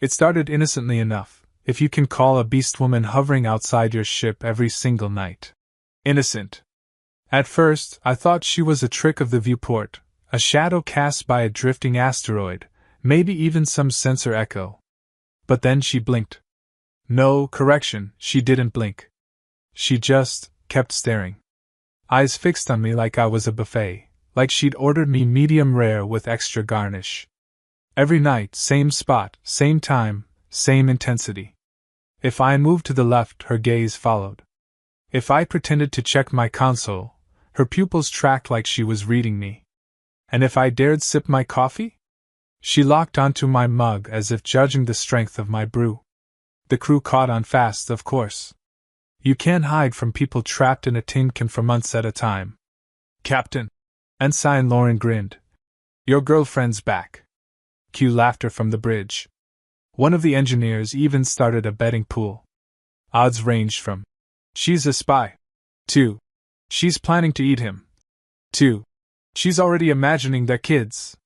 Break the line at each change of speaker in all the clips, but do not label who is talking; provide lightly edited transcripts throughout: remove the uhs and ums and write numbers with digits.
It started innocently enough, if you can call a Beastwoman hovering outside your ship every single night innocent. At first, I thought she was a trick of the viewport, a shadow cast by a drifting asteroid, maybe even some sensor echo. But then she blinked. No, correction, she didn't blink. She just kept staring. Eyes fixed on me like I was a buffet, like she'd ordered me medium rare with extra garnish. Every night, same spot, same time, same intensity. If I moved to the left, her gaze followed. If I pretended to check my console, her pupils tracked like she was reading me. And if I dared sip my coffee? She locked onto my mug as if judging the strength of my brew. The crew caught on fast, of course. You can't hide from people trapped in a tin can for months at a time. Captain. Ensign Lauren grinned. Your girlfriend's back. Cue laughter from the bridge. One of the engineers even started a betting pool. Odds ranged from, she's a spy, to, she's planning to eat him, to, she's already imagining their kids.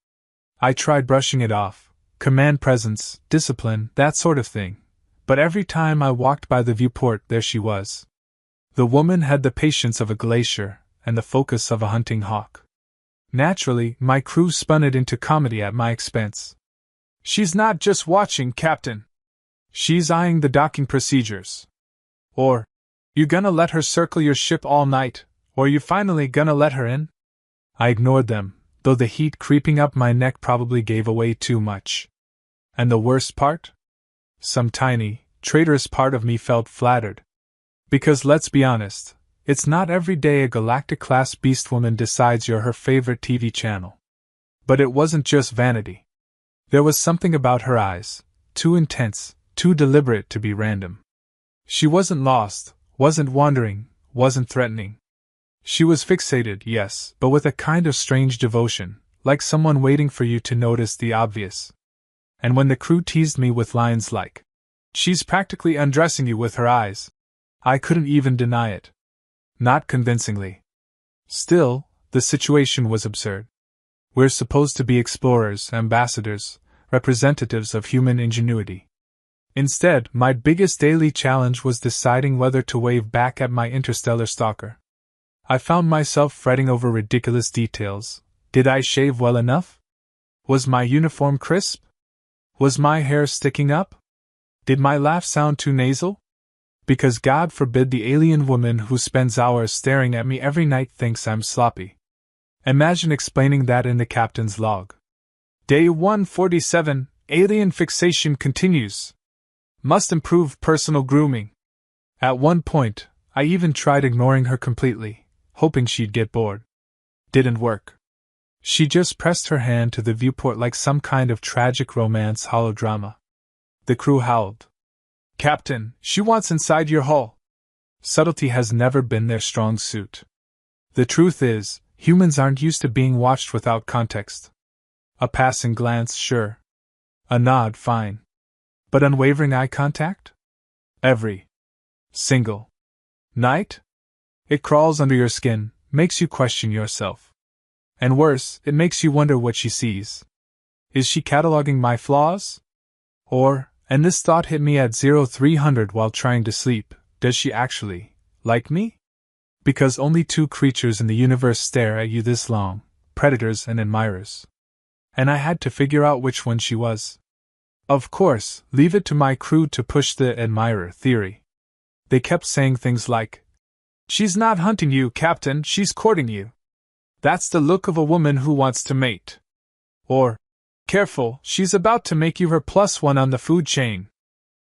I tried brushing it off, command presence, discipline, that sort of thing, but every time I walked by the viewport there she was. The woman had the patience of a glacier, and the focus of a hunting hawk. Naturally, my crew spun it into comedy at my expense. She's not just watching, Captain. She's eyeing the docking procedures. Or, you gonna let her circle your ship all night, or you finally gonna let her in? I ignored them, though the heat creeping up my neck probably gave away too much. And the worst part? Some tiny, traitorous part of me felt flattered. Because let's be honest, it's not every day a galactic-class Beastwoman decides you're her favorite TV channel. But it wasn't just vanity. There was something about her eyes, too intense, too deliberate to be random. She wasn't lost, wasn't wandering, wasn't threatening. She was fixated, yes, but with a kind of strange devotion, like someone waiting for you to notice the obvious. And when the crew teased me with lines like, she's practically undressing you with her eyes, I couldn't even deny it. Not convincingly. Still, the situation was absurd. We're supposed to be explorers, ambassadors, representatives of human ingenuity. Instead, my biggest daily challenge was deciding whether to wave back at my interstellar stalker. I found myself fretting over ridiculous details. Did I shave well enough? Was my uniform crisp? Was my hair sticking up? Did my laugh sound too nasal? Because God forbid the alien woman who spends hours staring at me every night thinks I'm sloppy. Imagine explaining that in the captain's log. Day 147, alien fixation continues. Must improve personal grooming. At one point, I even tried ignoring her completely, hoping she'd get bored. Didn't work. She just pressed her hand to the viewport like some kind of tragic romance holodrama. The crew howled. Captain, she wants inside your hull. Subtlety has never been their strong suit. The truth is, humans aren't used to being watched without context. A passing glance, sure. A nod, fine. But unwavering eye contact? Every single night? It crawls under your skin, makes you question yourself. And worse, it makes you wonder what she sees. Is she cataloging my flaws? Or, and this thought hit me at 0300 while trying to sleep, does she actually like me? Because only two creatures in the universe stare at you this long, predators and admirers. And I had to figure out which one she was. Of course, leave it to my crew to push the admirer theory. They kept saying things like, she's not hunting you, Captain, she's courting you. That's the look of a woman who wants to mate. Or, careful, she's about to make you her +1 on the food chain.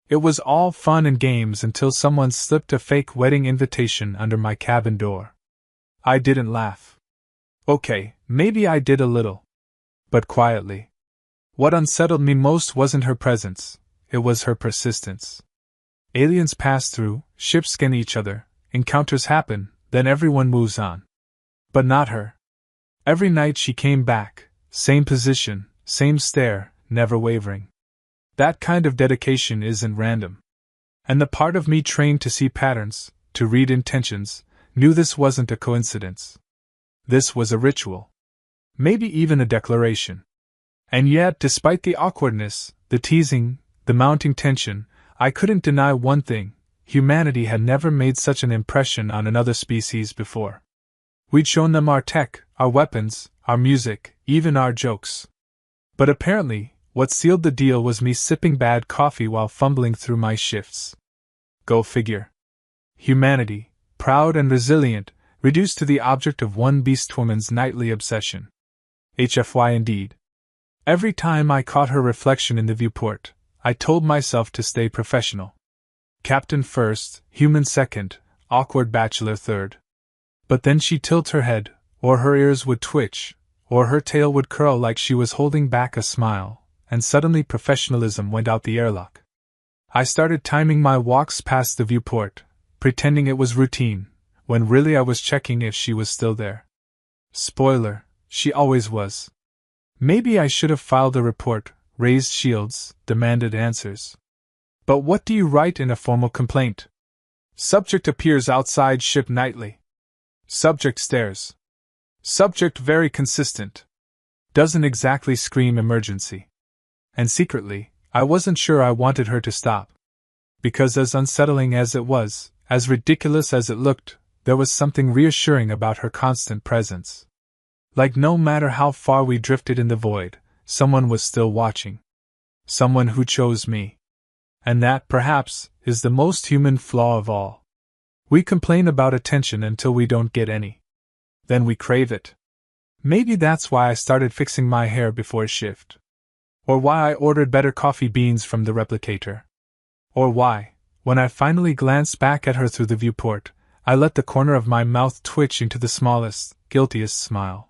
It was all fun and games until someone slipped a fake wedding invitation under my cabin door. I didn't laugh. Okay, maybe I did a little. But quietly. What unsettled me most wasn't her presence, it was her persistence. Aliens pass through, ships scan each other, encounters happen, then everyone moves on. But not her. Every night she came back, same position, same stare, never wavering. That kind of dedication isn't random. And the part of me trained to see patterns, to read intentions, knew this wasn't a coincidence. This was a ritual. Maybe even a declaration. And yet, despite the awkwardness, the teasing, the mounting tension, I couldn't deny one thing: humanity had never made such an impression on another species before. We'd shown them our tech, our weapons, our music, even our jokes. But apparently, what sealed the deal was me sipping bad coffee while fumbling through my shifts. Go figure. Humanity, proud and resilient, reduced to the object of one Beastwoman's nightly obsession. HFY indeed. Every time I caught her reflection in the viewport, I told myself to stay professional. Captain first, human second, awkward bachelor third. But then she'd tilt her head, or her ears would twitch, or her tail would curl like she was holding back a smile, and suddenly professionalism went out the airlock. I started timing my walks past the viewport, pretending it was routine, when really I was checking if she was still there. Spoiler, she always was. Maybe I should have filed a report, raised shields, demanded answers. But what do you write in a formal complaint? Subject appears outside ship nightly. Subject stares. Subject very consistent. Doesn't exactly scream emergency. And secretly, I wasn't sure I wanted her to stop. Because as unsettling as it was, as ridiculous as it looked, there was something reassuring about her constant presence. Like no matter how far we drifted in the void, someone was still watching. Someone who chose me. And that, perhaps, is the most human flaw of all. We complain about attention until we don't get any. Then we crave it. Maybe that's why I started fixing my hair before shift. Or why I ordered better coffee beans from the replicator. Or why, when I finally glanced back at her through the viewport, I let the corner of my mouth twitch into the smallest, guiltiest smile.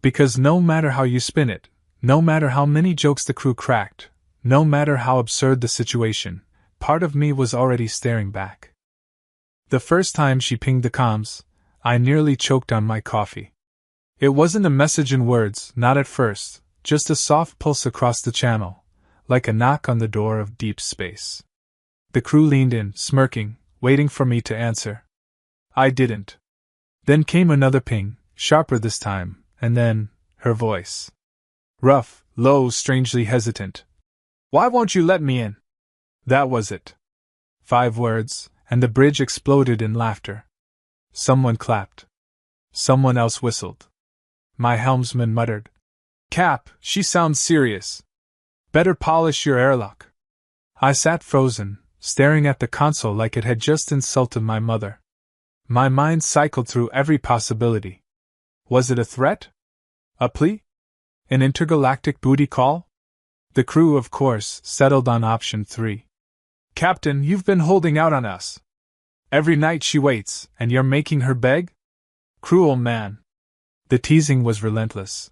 Because no matter how you spin it, no matter how many jokes the crew cracked, no matter how absurd the situation, part of me was already staring back. The first time she pinged the comms, I nearly choked on my coffee. It wasn't a message in words, not at first, just a soft pulse across the channel, like a knock on the door of deep space. The crew leaned in, smirking, waiting for me to answer. I didn't. Then came another ping, sharper this time, and then, her voice. Rough, low, strangely hesitant. Why won't you let me in? That was it. 5 words, and the bridge exploded in laughter. Someone clapped. Someone else whistled. My helmsman muttered. Cap, she sounds serious. Better polish your airlock. I sat frozen, staring at the console like it had just insulted my mother. My mind cycled through every possibility. Was it a threat? A plea? An intergalactic booty call? The crew, of course, settled on option 3. Captain, you've been holding out on us. Every night she waits, and you're making her beg? Cruel man. The teasing was relentless.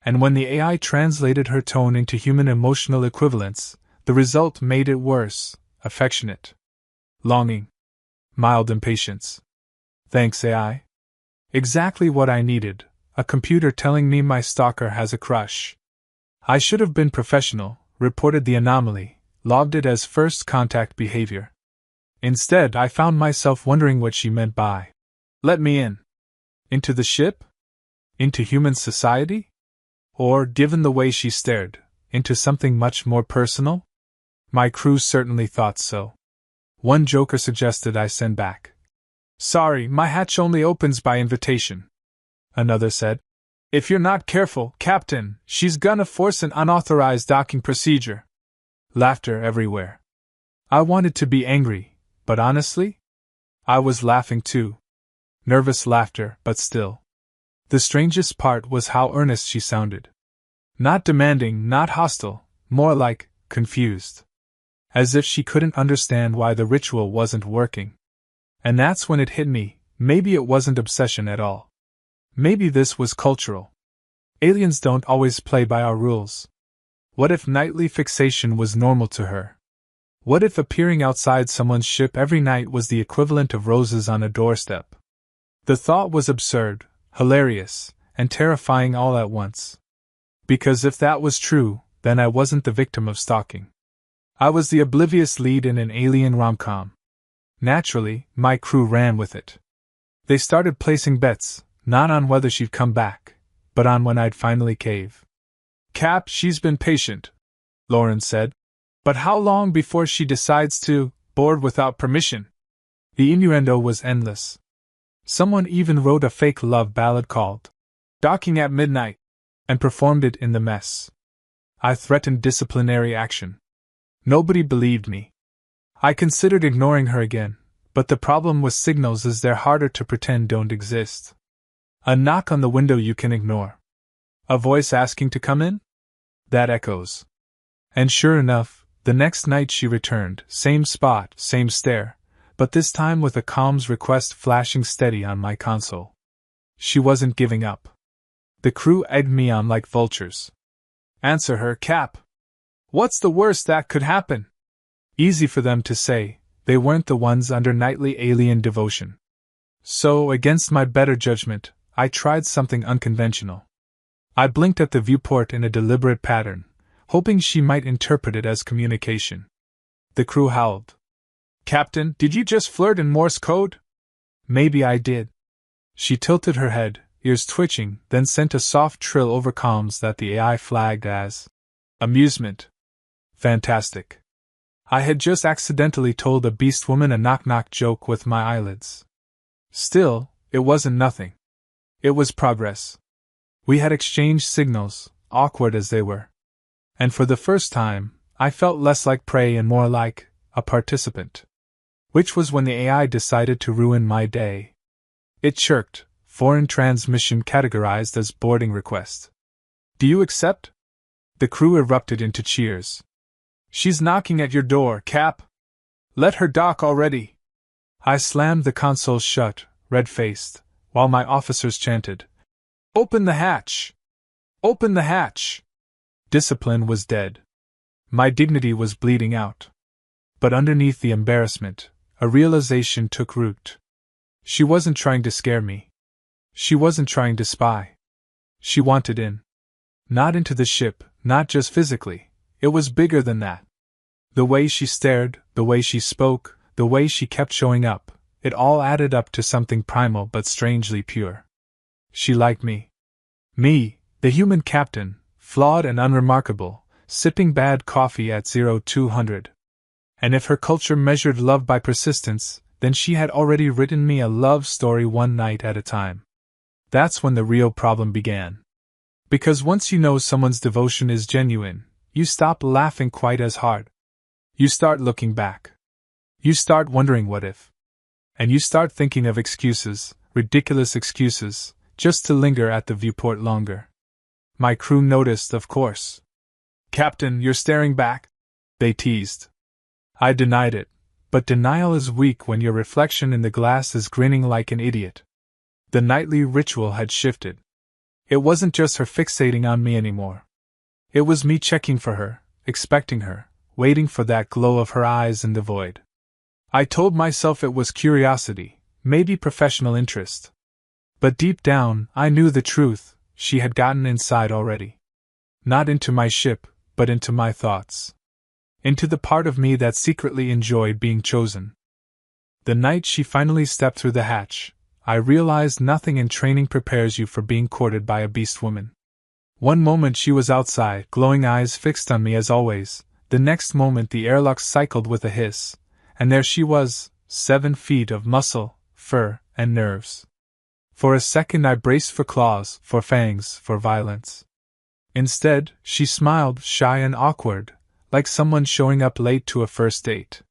And when the AI translated her tone into human emotional equivalents, the result made it worse: affectionate, longing, mild impatience. Thanks, AI. Exactly what I needed, a computer telling me my stalker has a crush. I should have been professional, reported the anomaly, logged it as first contact behavior. Instead, I found myself wondering what she meant by, let me in. Into the ship? Into human society? Or, given the way she stared, into something much more personal? My crew certainly thought so. One joker suggested I send back. Sorry, my hatch only opens by invitation. Another said, if you're not careful, Captain, she's gonna force an unauthorized docking procedure. Laughter everywhere. I wanted to be angry, but honestly, I was laughing too. Nervous laughter, but still. The strangest part was how earnest she sounded. Not demanding, not hostile, more like confused. As if she couldn't understand why the ritual wasn't working. And that's when it hit me, maybe it wasn't obsession at all. Maybe this was cultural. Aliens don't always play by our rules. What if nightly fixation was normal to her? What if appearing outside someone's ship every night was the equivalent of roses on a doorstep? The thought was absurd, hilarious, and terrifying all at once. Because if that was true, then I wasn't the victim of stalking. I was the oblivious lead in an alien rom-com. Naturally, my crew ran with it. They started placing bets, not on whether she'd come back, but on when I'd finally cave. Cap, she's been patient, Lauren said. But how long before she decides to board without permission? The innuendo was endless. Someone even wrote a fake love ballad called Docking at Midnight and performed it in the mess. I threatened disciplinary action. Nobody believed me. I considered ignoring her again, but the problem with signals is they're harder to pretend don't exist. A knock on the window you can ignore. A voice asking to come in? That echoes. And sure enough, the next night she returned, same spot, same stare, but this time with a comms request flashing steady on my console. She wasn't giving up. The crew egged me on like vultures. Answer her, Cap. What's the worst that could happen? Easy for them to say, they weren't the ones under nightly alien devotion. So, against my better judgment, I tried something unconventional. I blinked at the viewport in a deliberate pattern, hoping she might interpret it as communication. The crew howled. Captain, did you just flirt in Morse code? Maybe I did. She tilted her head, ears twitching, then sent a soft trill over comms that the AI flagged as amusement. Fantastic. I had just accidentally told a Beastwoman a knock-knock joke with my eyelids. Still, it wasn't nothing. It was progress. We had exchanged signals, awkward as they were. And for the first time, I felt less like prey and more like a participant. Which was when the AI decided to ruin my day. It chirped, foreign transmission categorized as boarding request. Do you accept? The crew erupted into cheers. She's knocking at your door, Cap. Let her dock already. I slammed the console shut, red-faced, while my officers chanted, Open the hatch! Open the hatch! Discipline was dead. My dignity was bleeding out. But underneath the embarrassment, a realization took root. She wasn't trying to scare me. She wasn't trying to spy. She wanted in. Not into the ship, not just physically. It was bigger than that. The way she stared, the way she spoke, the way she kept showing up, it all added up to something primal but strangely pure. She liked me. Me, the human captain, flawed and unremarkable, sipping bad coffee at 0200. And if her culture measured love by persistence, then she had already written me a love story one night at a time. That's when the real problem began. Because once you know someone's devotion is genuine, you stop laughing quite as hard. You start looking back. You start wondering what if. And you start thinking of excuses, ridiculous excuses, just to linger at the viewport longer. My crew noticed, of course. Captain, you're staring back? They teased. I denied it, but denial is weak when your reflection in the glass is grinning like an idiot. The nightly ritual had shifted. It wasn't just her fixating on me anymore. It was me checking for her, expecting her, waiting for that glow of her eyes in the void. I told myself it was curiosity, maybe professional interest. But deep down, I knew the truth, she had gotten inside already. Not into my ship, but into my thoughts. Into the part of me that secretly enjoyed being chosen. The night she finally stepped through the hatch, I realized nothing in training prepares you for being courted by a Beastwoman. One moment she was outside, glowing eyes fixed on me as always. The next moment the airlock cycled with a hiss, and there she was, 7 feet of muscle, fur, and nerves. For a second I braced for claws, for fangs, for violence. Instead, she smiled, shy and awkward, like someone showing up late to a first date.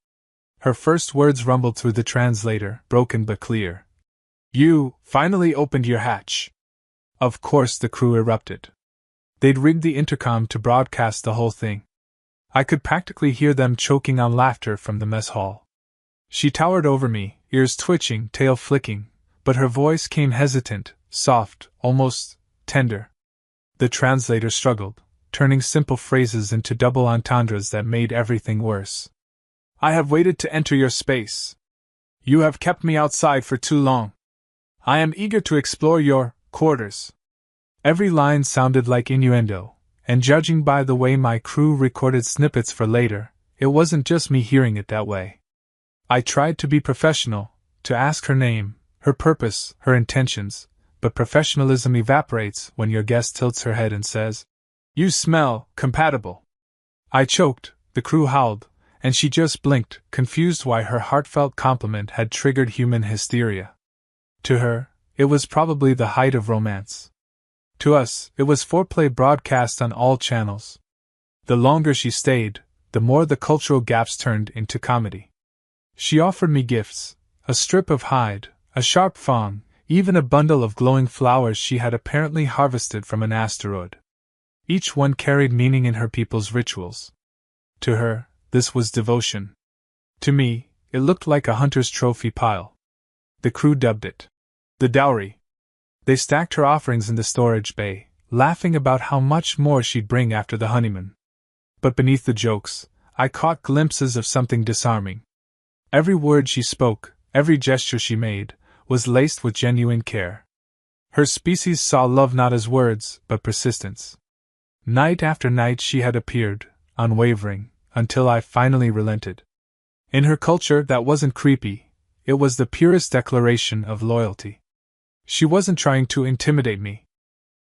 Her first words rumbled through the translator, broken but clear. You finally opened your hatch. Of course the crew erupted. They'd rigged the intercom to broadcast the whole thing. I could practically hear them choking on laughter from the mess hall. She towered over me, ears twitching, tail flicking, but her voice came hesitant, soft, almost tender. The translator struggled, turning simple phrases into double entendres that made everything worse. I have waited to enter your space. You have kept me outside for too long. I am eager to explore your quarters. Every line sounded like innuendo, and judging by the way my crew recorded snippets for later, it wasn't just me hearing it that way. I tried to be professional, to ask her name, her purpose, her intentions, but professionalism evaporates when your guest tilts her head and says, You smell compatible. I choked, the crew howled, and she just blinked, confused why her heartfelt compliment had triggered human hysteria. To her, it was probably the height of romance. To us, it was foreplay broadcast on all channels. The longer she stayed, the more the cultural gaps turned into comedy. She offered me gifts, a strip of hide, a sharp thong, even a bundle of glowing flowers she had apparently harvested from an asteroid. Each one carried meaning in her people's rituals. To her, this was devotion. To me, it looked like a hunter's trophy pile. The crew dubbed it the dowry. They stacked her offerings in the storage bay, laughing about how much more she'd bring after the honeymoon. But beneath the jokes, I caught glimpses of something disarming. Every word she spoke, every gesture she made, was laced with genuine care. Her species saw love not as words, but persistence. Night after night she had appeared, unwavering, until I finally relented. In her culture, that wasn't creepy, it was the purest declaration of loyalty. She wasn't trying to intimidate me.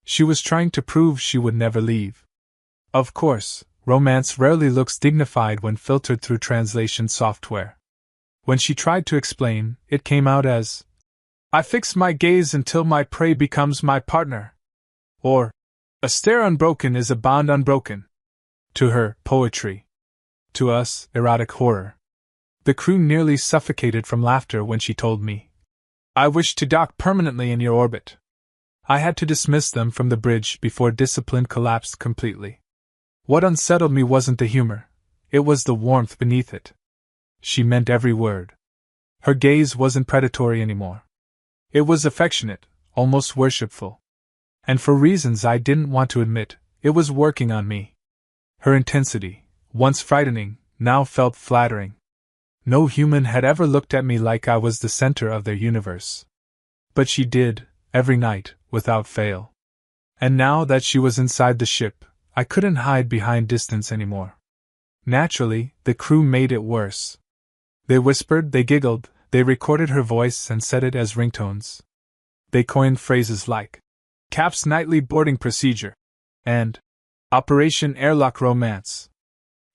She was trying to prove she would never leave. Of course, romance rarely looks dignified when filtered through translation software. When she tried to explain, it came out as, "I fix my gaze until my prey becomes my partner," or, "A stare unbroken is a bond unbroken." To her, poetry. To us, erotic horror. The crew nearly suffocated from laughter when she told me, "I wish to dock permanently in your orbit." I had to dismiss them from the bridge before discipline collapsed completely. What unsettled me wasn't the humor, it was the warmth beneath it. She meant every word. Her gaze wasn't predatory anymore. It was affectionate, almost worshipful. And for reasons I didn't want to admit, it was working on me. Her intensity, once frightening, now felt flattering. No human had ever looked at me like I was the center of their universe. But she did, every night, without fail. And now that she was inside the ship, I couldn't hide behind distance anymore. Naturally, the crew made it worse. They whispered, they giggled, they recorded her voice and set it as ringtones. They coined phrases like, "Cap's nightly boarding procedure," and "Operation Airlock Romance."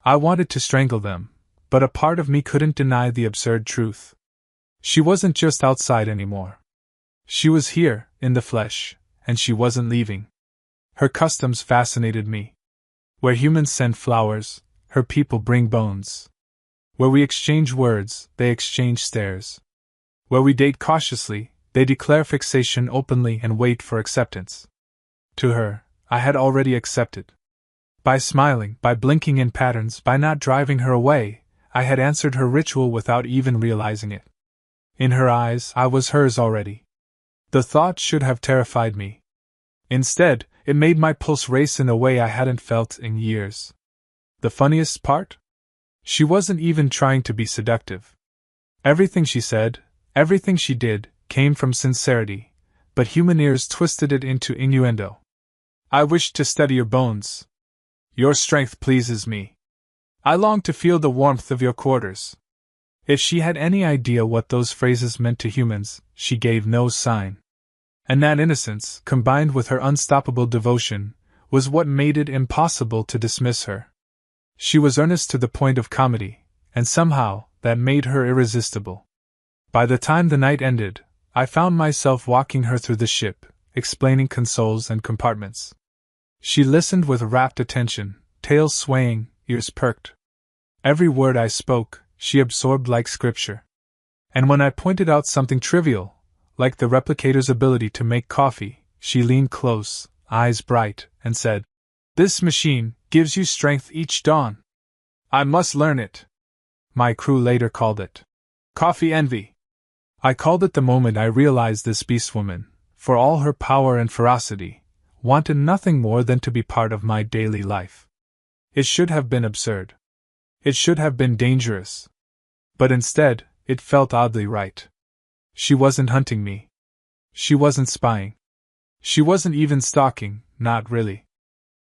I wanted to strangle them, but a part of me couldn't deny the absurd truth. She wasn't just outside anymore. She was here, in the flesh, and she wasn't leaving. Her customs fascinated me. Where humans send flowers, her people bring bones. Where we exchange words, they exchange stares. Where we date cautiously, they declare fixation openly and wait for acceptance. To her, I had already accepted. By smiling, by blinking in patterns, by not driving her away, I had answered her ritual without even realizing it. In her eyes, I was hers already. The thought should have terrified me. Instead, it made my pulse race in a way I hadn't felt in years. The funniest part? She wasn't even trying to be seductive. Everything she said, everything she did, came from sincerity, but human ears twisted it into innuendo. "I wish to study your bones. Your strength pleases me. I long to feel the warmth of your quarters." If she had any idea what those phrases meant to humans, she gave no sign. And that innocence, combined with her unstoppable devotion, was what made it impossible to dismiss her. She was earnest to the point of comedy, and somehow, that made her irresistible. By the time the night ended, I found myself walking her through the ship, explaining consoles and compartments. She listened with rapt attention, tail swaying, ears perked. Every word I spoke, she absorbed like scripture. And when I pointed out something trivial, like the replicator's ability to make coffee, she leaned close, eyes bright, and said, "This machine gives you strength each dawn. I must learn it." My crew later called it coffee envy. I called it the moment I realized this Beastwoman, for all her power and ferocity, wanted nothing more than to be part of my daily life. It should have been absurd. It should have been dangerous. But instead, it felt oddly right. She wasn't hunting me. She wasn't spying. She wasn't even stalking, not really.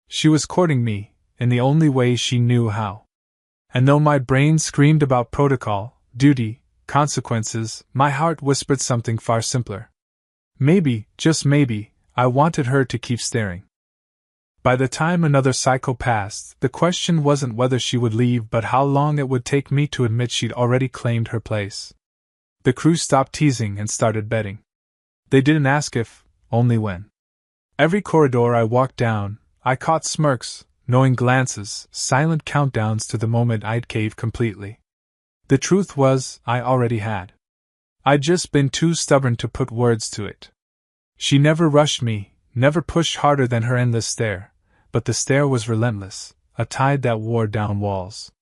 She was courting me, in the only way she knew how. And though my brain screamed about protocol, duty, consequences, my heart whispered something far simpler. Maybe, just maybe, I wanted her to keep staring. By the time another cycle passed, the question wasn't whether she would leave but how long it would take me to admit she'd already claimed her place. The crew stopped teasing and started betting. They didn't ask if, only when. Every corridor I walked down, I caught smirks, knowing glances, silent countdowns to the moment I'd cave completely. The truth was, I already had. I'd just been too stubborn to put words to it. She never rushed me, never pushed harder than her endless stare, but the stare was relentless, a tide that wore down walls.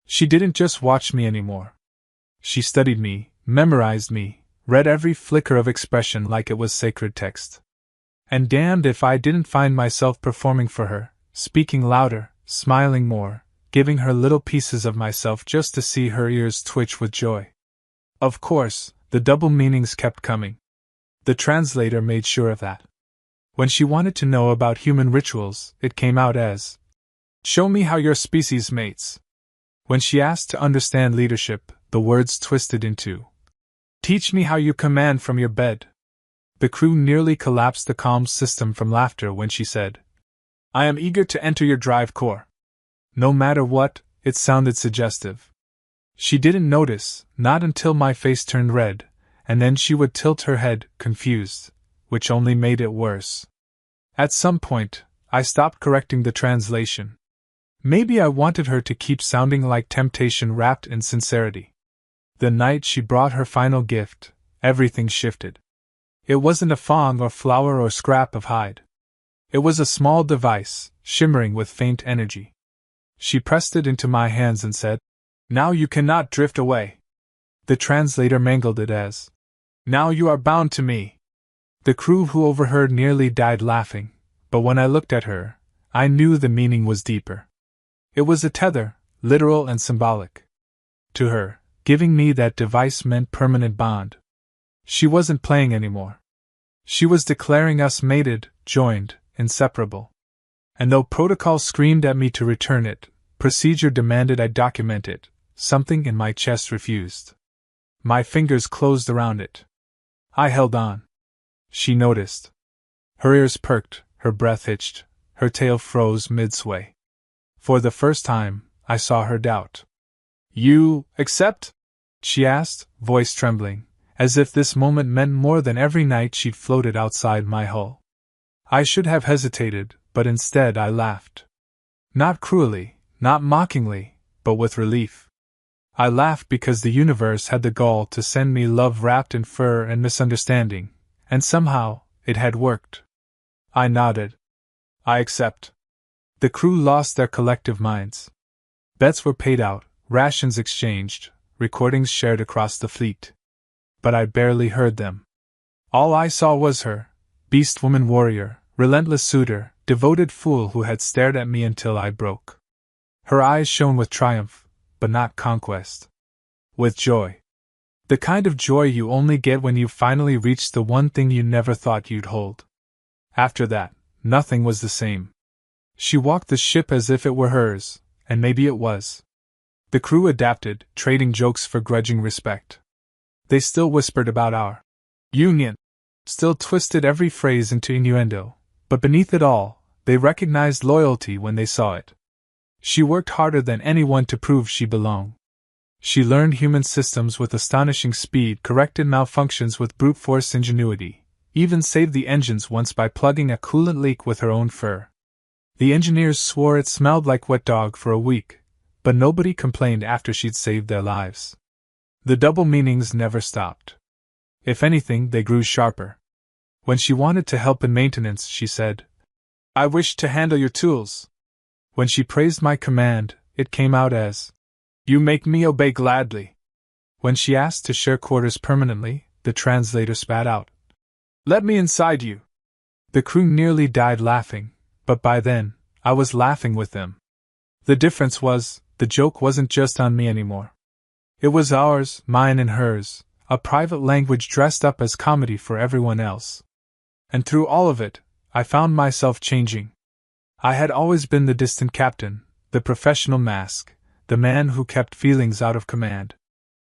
She didn't just watch me anymore. She studied me, memorized me, read every flicker of expression like it was sacred text. And damned if I didn't find myself performing for her, speaking louder, smiling more, giving her little pieces of myself just to see her ears twitch with joy. Of course, the double meanings kept coming. The translator made sure of that. When she wanted to know about human rituals, it came out as, "Show me how your species mates." When she asked to understand leadership, the words twisted into, "Teach me how you command from your bed." The crew nearly collapsed the comm system from laughter when she said, "I am eager to enter your drive core." No matter what, it sounded suggestive. She didn't notice, not until my face turned red, and then she would tilt her head, confused, which only made it worse. At some point, I stopped correcting the translation. Maybe I wanted her to keep sounding like temptation wrapped in sincerity. The night she brought her final gift, everything shifted. It wasn't a thong or flower or scrap of hide. It was a small device, shimmering with faint energy. She pressed it into my hands and said, "Now you cannot drift away." The translator mangled it as, "Now you are bound to me." The crew who overheard nearly died laughing, but when I looked at her, I knew the meaning was deeper. It was a tether, literal and symbolic. To her, giving me that device meant permanent bond. She wasn't playing anymore. She was declaring us mated, joined, inseparable. And though protocol screamed at me to return it, procedure demanded I document it, something in my chest refused. My fingers closed around it. I held on. She noticed. Her ears perked, her breath hitched, her tail froze mid-sway. For the first time, I saw her doubt. "You accept?" she asked, voice trembling, as if this moment meant more than every night she'd floated outside my hull. I should have hesitated, but instead I laughed. Not cruelly, not mockingly, but with relief. I laughed because the universe had the gall to send me love wrapped in fur and misunderstanding, and somehow, it had worked. I nodded. "I accept." The crew lost their collective minds. Bets were paid out, rations exchanged, recordings shared across the fleet. But I barely heard them. All I saw was her, Beastwoman warrior, relentless suitor, devoted fool who had stared at me until I broke. Her eyes shone with triumph, but not conquest. With joy. The kind of joy you only get when you finally reach the one thing you never thought you'd hold. After that, nothing was the same. She walked the ship as if it were hers, and maybe it was. The crew adapted, trading jokes for grudging respect. They still whispered about our union, still twisted every phrase into innuendo, but beneath it all, they recognized loyalty when they saw it. She worked harder than anyone to prove she belonged. She learned human systems with astonishing speed, corrected malfunctions with brute force ingenuity, even saved the engines once by plugging a coolant leak with her own fur. The engineers swore it smelled like wet dog for a week, but nobody complained after she'd saved their lives. The double meanings never stopped. If anything, they grew sharper. When she wanted to help in maintenance, she said, "I wish to handle your tools." When she praised my command, it came out as, "You make me obey gladly." When she asked to share quarters permanently, the translator spat out, "Let me inside you." The crew nearly died laughing, but by then, I was laughing with them. The difference was, the joke wasn't just on me anymore. It was ours, mine and hers, a private language dressed up as comedy for everyone else. And through all of it, I found myself changing. I had always been the distant captain, the professional mask, the man who kept feelings out of command.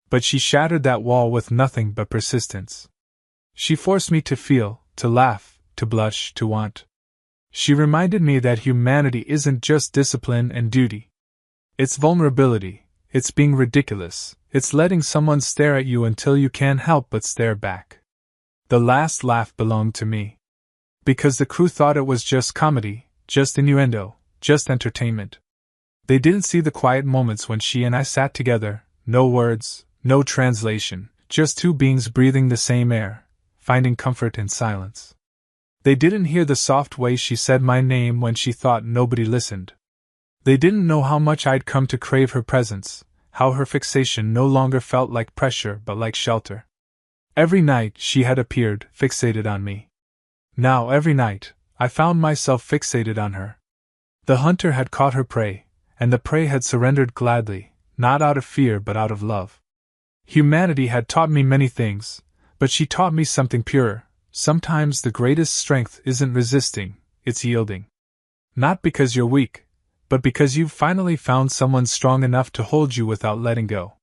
But she shattered that wall with nothing but persistence. She forced me to feel, to laugh, to blush, to want. She reminded me that humanity isn't just discipline and duty. It's vulnerability, it's being ridiculous, it's letting someone stare at you until you can't help but stare back. The last laugh belonged to me. Because the crew thought it was just comedy, just innuendo, just entertainment. They didn't see the quiet moments when she and I sat together, no words, no translation, just two beings breathing the same air, finding comfort in silence. They didn't hear the soft way she said my name when she thought nobody listened. They didn't know how much I'd come to crave her presence, how her fixation no longer felt like pressure but like shelter. Every night she had appeared, fixated on me. Now every night, I found myself fixated on her. The hunter had caught her prey, and the prey had surrendered gladly, not out of fear but out of love. Humanity had taught me many things, but she taught me something purer. Sometimes the greatest strength isn't resisting, it's yielding. Not because you're weak, but because you've finally found someone strong enough to hold you without letting go.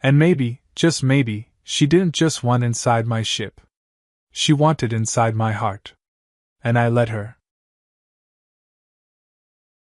And maybe, just maybe, she didn't just want inside my ship. She wanted inside my heart. And I let her.